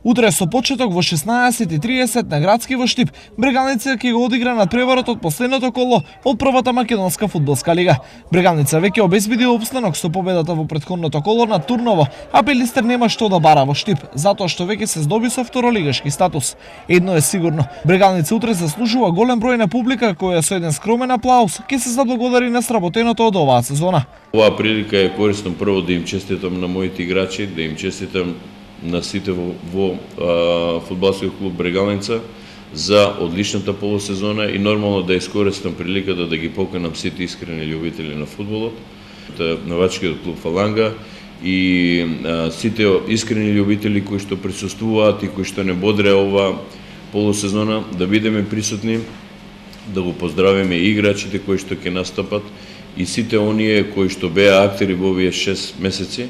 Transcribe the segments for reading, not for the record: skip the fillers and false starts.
Утре со почеток во 16:30 на градски во Штип, Брегалница ќе го одигра надпреварот од последното коло од првата македонска фудбалска лига. Брегалница веќе обезбеди опстанок со победата во претходното коло на Турново, а Пелистер нема што да бара во Штип, затоа што веќе се здоби со второлигашки статус. Едно е сигурно, Брегалница утре заслужува голем број на публика која со еден скромен аплауз ќе се заблагодари на сработеното од оваа сезона. Оваа прилика е користам прво да им честитам на моите играчи, да им честитам на сите во фудбалскиот клуб Брегалница за одличната полусезона и нормално да искористам приликата да ги поканам сите искрени љубители на фудбалот, новачкиот клуб Фаланга и сите искрени љубители кои што присуствуваат и кои што не бодре оваа полусезона, да бидеме присутни, да го поздравиме играчите кои што ќе настапат и сите оние кои што беа актери во овие 6 месеци,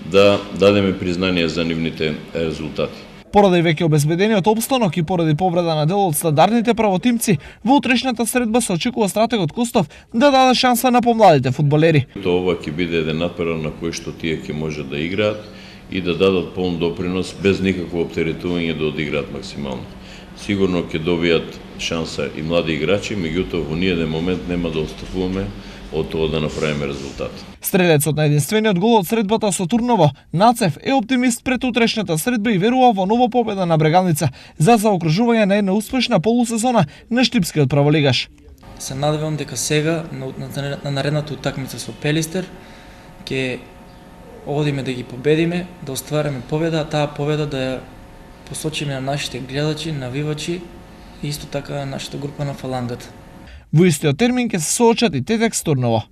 да дадеме признание за нивните резултати. Поради веќе обезбедениот опстанок и поради повреда на дел од стандардните правотимци, во утрешната средба се очекува стратегот Костов да даде шанса на помладите фудбалери. Ова ќе биде еден надпревар на кој што тие ќе може да играат и да дадат полн допринос без никакво оптеретување да одиграат максимално. Сигурно ќе добијат шанса и млади играчи, меѓутоа во ниеден момент нема да отстапуваме од тоа да направиме резултат. Стрелецот на единствениот гол од средбата со Турново, Нацев, е оптимист пред утрешната средба и верува во нова победа на Брегалница за заокружување на една успешна полусезона на штипскиот праволигаш. Се надевам дека сега на наредната утакмица со Пелистер ќе одиме да ги победиме, да оствариме победа, а таа победа да ја посочиме на нашите гледачи, навивачи и исто така на нашата група на Фалангата. Во истиот термин ќе се соочат и Тетекс Турново.